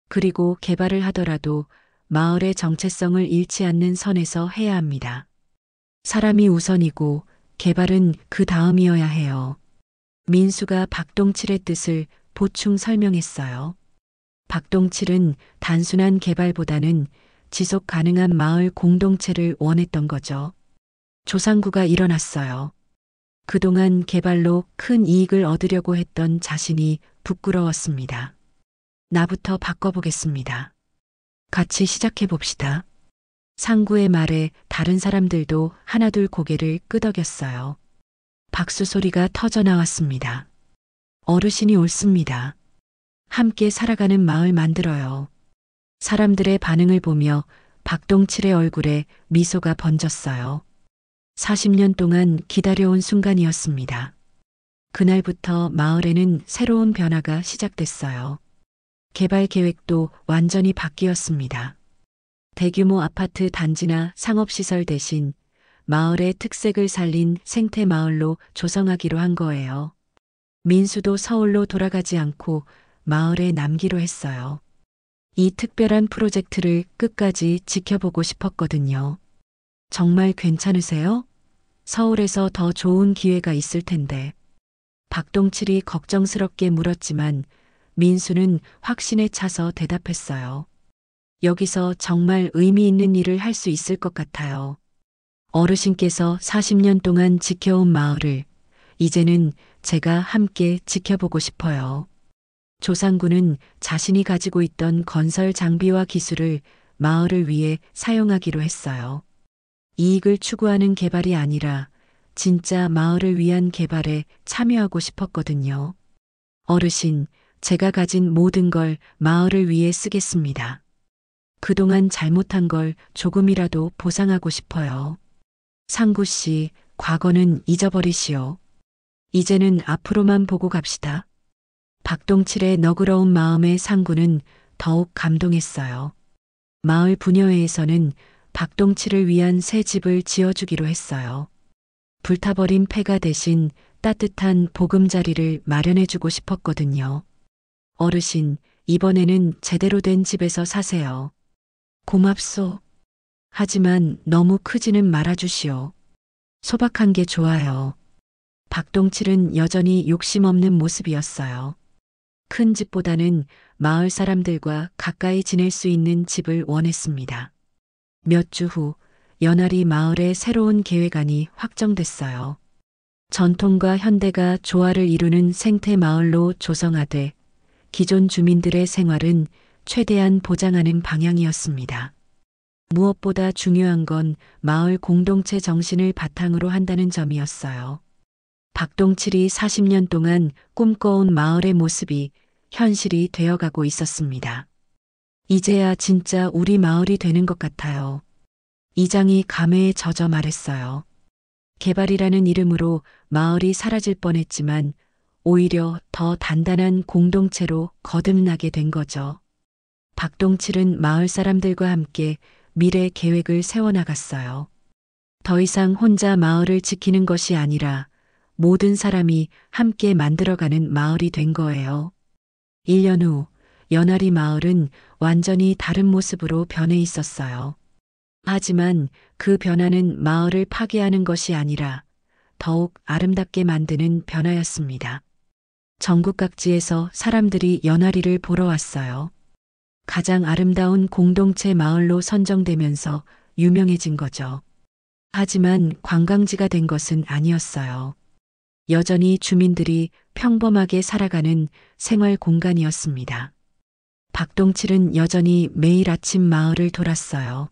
그리고 개발을 하더라도 마을의 정체성을 잃지 않는 선에서 해야 합니다. 사람이 우선이고 개발은 그 다음이어야 해요. 민수가 박동칠의 뜻을 보충 설명했어요. 박동칠은 단순한 개발보다는 지속 가능한 마을 공동체를 원했던 거죠. 조상구가 일어났어요. 그동안 개발로 큰 이익을 얻으려고 했던 자신이 부끄러웠습니다. 나부터 바꿔보겠습니다. 같이 시작해 봅시다. 상구의 말에 다른 사람들도 하나둘 고개를 끄덕였어요. 박수 소리가 터져 나왔습니다. 어르신이 옳습니다. 함께 살아가는 마을 만들어요. 사람들의 반응을 보며 박동칠의 얼굴에 미소가 번졌어요. 40년 동안 기다려온 순간이었습니다. 그날부터 마을에는 새로운 변화가 시작됐어요. 개발 계획도 완전히 바뀌었습니다. 대규모 아파트 단지나 상업시설 대신 마을의 특색을 살린 생태 마을로 조성하기로 한 거예요. 민수도 서울로 돌아가지 않고 마을에 남기로 했어요. 이 특별한 프로젝트를 끝까지 지켜보고 싶었거든요. 정말 괜찮으세요? 서울에서 더 좋은 기회가 있을 텐데. 박동칠이 걱정스럽게 물었지만 민수는 확신에 차서 대답했어요. 여기서 정말 의미 있는 일을 할 수 있을 것 같아요. 어르신께서 40년 동안 지켜온 마을을 이제는 제가 함께 지켜보고 싶어요. 조상구는 자신이 가지고 있던 건설 장비와 기술을 마을을 위해 사용하기로 했어요. 이익을 추구하는 개발이 아니라 진짜 마을을 위한 개발에 참여하고 싶었거든요. 어르신, 제가 가진 모든 걸 마을을 위해 쓰겠습니다. 그동안 잘못한 걸 조금이라도 보상하고 싶어요. 상구 씨, 과거는 잊어버리시오. 이제는 앞으로만 보고 갑시다. 박동칠의 너그러운 마음에 상구는 더욱 감동했어요. 마을 분여회에서는 박동칠을 위한 새 집을 지어주기로 했어요. 불타버린 폐가 대신 따뜻한 보금자리를 마련해주고 싶었거든요. 어르신, 이번에는 제대로 된 집에서 사세요. 고맙소. 하지만 너무 크지는 말아주시오. 소박한 게 좋아요. 박동칠은 여전히 욕심 없는 모습이었어요. 큰 집보다는 마을 사람들과 가까이 지낼 수 있는 집을 원했습니다. 몇 주 후 연하리 마을의 새로운 계획안이 확정됐어요. 전통과 현대가 조화를 이루는 생태 마을로 조성하되 기존 주민들의 생활은 최대한 보장하는 방향이었습니다. 무엇보다 중요한 건 마을 공동체 정신을 바탕으로 한다는 점이었어요. 박동칠이 40년 동안 꿈꿔온 마을의 모습이 현실이 되어가고 있었습니다. 이제야 진짜 우리 마을이 되는 것 같아요. 이장이 감회에 젖어 말했어요. 개발이라는 이름으로 마을이 사라질 뻔했지만 오히려 더 단단한 공동체로 거듭나게 된 거죠. 박동칠은 마을 사람들과 함께 미래 계획을 세워나갔어요. 더 이상 혼자 마을을 지키는 것이 아니라 모든 사람이 함께 만들어가는 마을이 된 거예요. 1년 후 연아리 마을은 완전히 다른 모습으로 변해 있었어요. 하지만 그 변화는 마을을 파괴하는 것이 아니라 더욱 아름답게 만드는 변화였습니다. 전국 각지에서 사람들이 연아리를 보러 왔어요. 가장 아름다운 공동체 마을로 선정되면서 유명해진 거죠. 하지만 관광지가 된 것은 아니었어요. 여전히 주민들이 평범하게 살아가는 생활 공간이었습니다. 박동칠은 여전히 매일 아침 마을을 돌았어요.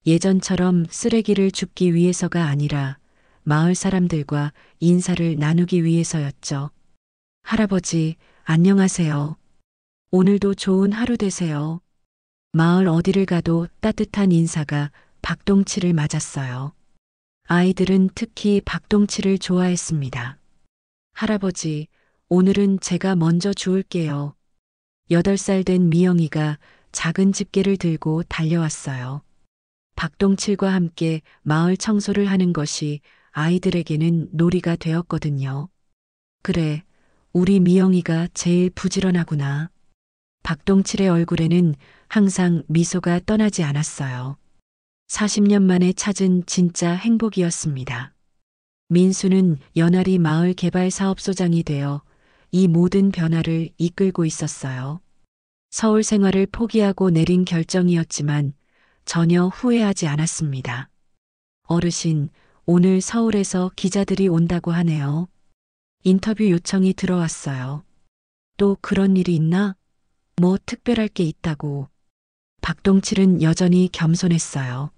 예전처럼 쓰레기를 줍기 위해서가 아니라 마을 사람들과 인사를 나누기 위해서였죠. 할아버지, 안녕하세요. 오늘도 좋은 하루 되세요. 마을 어디를 가도 따뜻한 인사가 박동칠을 맞았어요. 아이들은 특히 박동칠을 좋아했습니다. 할아버지, 오늘은 제가 먼저 주울게요. 8살 된 미영이가 작은 집게를 들고 달려왔어요. 박동칠과 함께 마을 청소를 하는 것이 아이들에게는 놀이가 되었거든요. 그래, 우리 미영이가 제일 부지런하구나. 박동칠의 얼굴에는 항상 미소가 떠나지 않았어요. 40년 만에 찾은 진짜 행복이었습니다. 민수는 연아리 마을 개발 사업소장이 되어 이 모든 변화를 이끌고 있었어요. 서울 생활을 포기하고 내린 결정이었지만 전혀 후회하지 않았습니다. 어르신, 오늘 서울에서 기자들이 온다고 하네요. 인터뷰 요청이 들어왔어요. 또 그런 일이 있나? 뭐 특별할 게 있다고. 박동칠은 여전히 겸손했어요.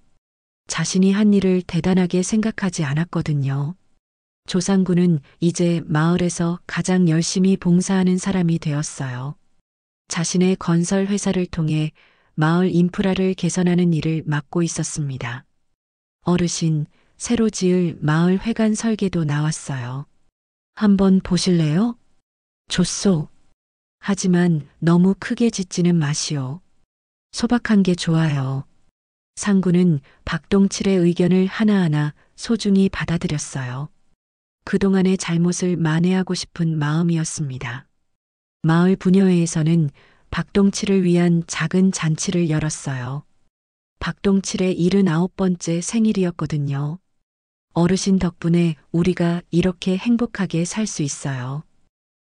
자신이 한 일을 대단하게 생각하지 않았거든요. 조상구는 이제 마을에서 가장 열심히 봉사하는 사람이 되었어요. 자신의 건설 회사를 통해 마을 인프라를 개선하는 일을 맡고 있었습니다. 어르신, 새로 지을 마을 회관 설계도 나왔어요. 한번 보실래요? 좋소. 하지만 너무 크게 짓지는 마시오. 소박한 게 좋아요. 상구는 박동칠의 의견을 하나하나 소중히 받아들였어요. 그동안의 잘못을 만회하고 싶은 마음이었습니다. 마을 분여회에서는 박동칠을 위한 작은 잔치를 열었어요. 박동칠의 79번째 생일이었거든요. 어르신 덕분에 우리가 이렇게 행복하게 살 수 있어요.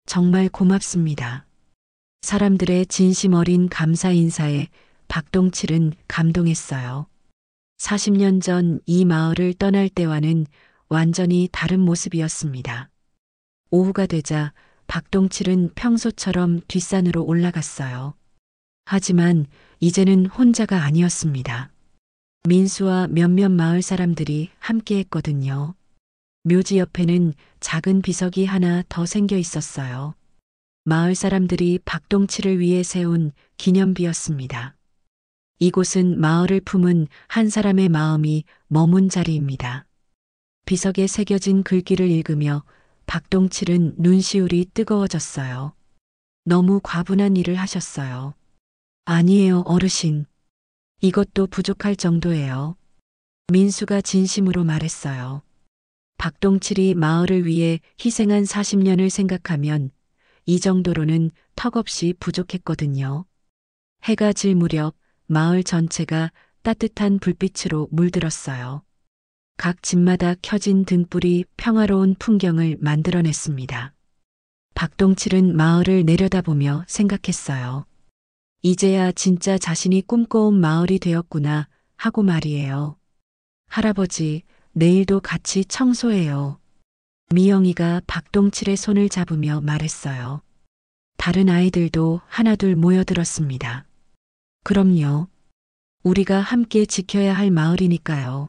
정말 고맙습니다. 사람들의 진심 어린 감사 인사에 박동칠은 감동했어요. 40년 전 이 마을을 떠날 때와는 완전히 다른 모습이었습니다. 오후가 되자 박동칠은 평소처럼 뒷산으로 올라갔어요. 하지만 이제는 혼자가 아니었습니다. 민수와 몇몇 마을 사람들이 함께 했거든요. 묘지 옆에는 작은 비석이 하나 더 생겨 있었어요. 마을 사람들이 박동칠을 위해 세운 기념비였습니다. 이곳은 마을을 품은 한 사람의 마음이 머문 자리입니다. 비석에 새겨진 글귀를 읽으며 박동칠은 눈시울이 뜨거워졌어요. 너무 과분한 일을 하셨어요. 아니에요, 어르신. 이것도 부족할 정도예요. 민수가 진심으로 말했어요. 박동칠이 마을을 위해 희생한 40년을 생각하면 이 정도로는 턱없이 부족했거든요. 해가 질 무렵 마을 전체가 따뜻한 불빛으로 물들었어요. 각 집마다 켜진 등불이 평화로운 풍경을 만들어냈습니다. 박동칠은 마을을 내려다보며 생각했어요. 이제야 진짜 자신이 꿈꿔온 마을이 되었구나 하고 말이에요. 할아버지, 내일도 같이 청소해요. 미영이가 박동칠의 손을 잡으며 말했어요. 다른 아이들도 하나둘 모여들었습니다. 그럼요. 우리가 함께 지켜야 할 마을이니까요.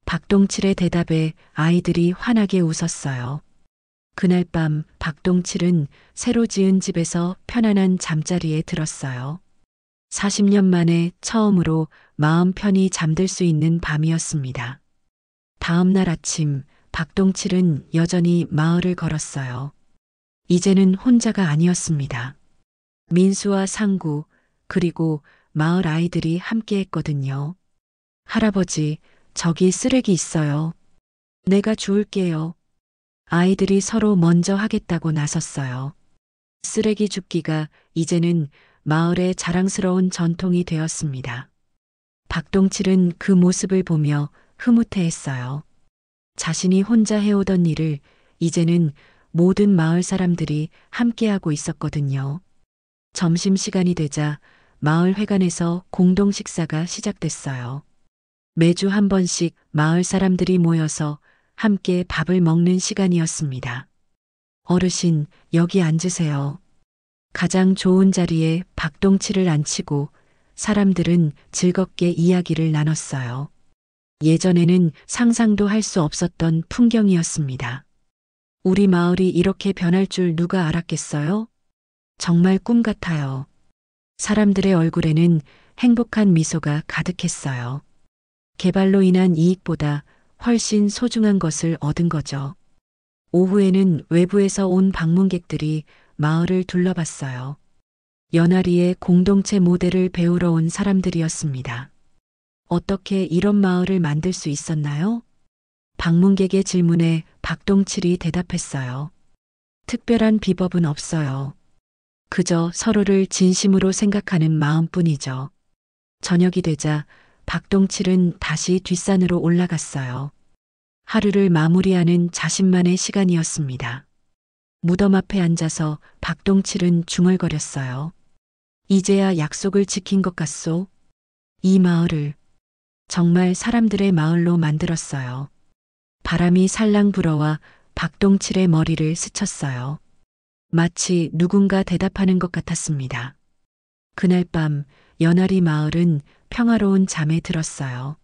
박동칠의 대답에 아이들이 환하게 웃었어요. 그날 밤 박동칠은 새로 지은 집에서 편안한 잠자리에 들었어요. 40년 만에 처음으로 마음 편히 잠들 수 있는 밤이었습니다. 다음 날 아침 박동칠은 여전히 마을을 걸었어요. 이제는 혼자가 아니었습니다. 민수와 상구 그리고 마을 아이들이 함께 했거든요. 할아버지, 저기 쓰레기 있어요. 내가 주울게요. 아이들이 서로 먼저 하겠다고 나섰어요. 쓰레기 줍기가 이제는 마을의 자랑스러운 전통이 되었습니다. 박동칠은 그 모습을 보며 흐뭇해했어요. 자신이 혼자 해오던 일을 이제는 모든 마을 사람들이 함께하고 있었거든요. 점심시간이 되자 마을 회관에서 공동 식사가 시작됐어요. 매주 한 번씩 마을 사람들이 모여서 함께 밥을 먹는 시간이었습니다. 어르신, 여기 앉으세요. 가장 좋은 자리에 박동치를 앉히고 사람들은 즐겁게 이야기를 나눴어요. 예전에는 상상도 할 수 없었던 풍경이었습니다. 우리 마을이 이렇게 변할 줄 누가 알았겠어요? 정말 꿈 같아요. 사람들의 얼굴에는 행복한 미소가 가득했어요. 개발로 인한 이익보다 훨씬 소중한 것을 얻은 거죠. 오후에는 외부에서 온 방문객들이 마을을 둘러봤어요. 연화리의 공동체 모델을 배우러 온 사람들이었습니다. 어떻게 이런 마을을 만들 수 있었나요? 방문객의 질문에 박동칠이 대답했어요. 특별한 비법은 없어요. 그저 서로를 진심으로 생각하는 마음뿐이죠. 저녁이 되자 박동칠은 다시 뒷산으로 올라갔어요. 하루를 마무리하는 자신만의 시간이었습니다. 무덤 앞에 앉아서 박동칠은 중얼거렸어요. 이제야 약속을 지킨 것 같소. 이 마을을 정말 사람들의 마을로 만들었어요. 바람이 살랑 불어와 박동칠의 머리를 스쳤어요. 마치 누군가 대답하는 것 같았습니다. 그날 밤 연화리 마을은 평화로운 잠에 들었어요.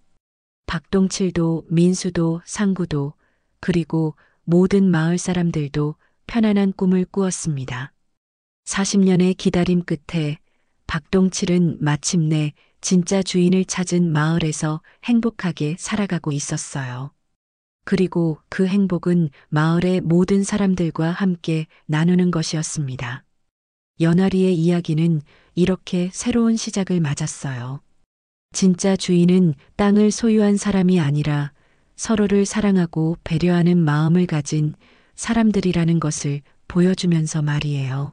박동칠도 민수도 상구도 그리고 모든 마을 사람들도 편안한 꿈을 꾸었습니다. 40년의 기다림 끝에 박동칠은 마침내 진짜 주인을 찾은 마을에서 행복하게 살아가고 있었어요. 그리고 그 행복은 마을의 모든 사람들과 함께 나누는 것이었습니다. 연화리의 이야기는 이렇게 새로운 시작을 맞았어요. 진짜 주인은 땅을 소유한 사람이 아니라 서로를 사랑하고 배려하는 마음을 가진 사람들이라는 것을 보여주면서 말이에요.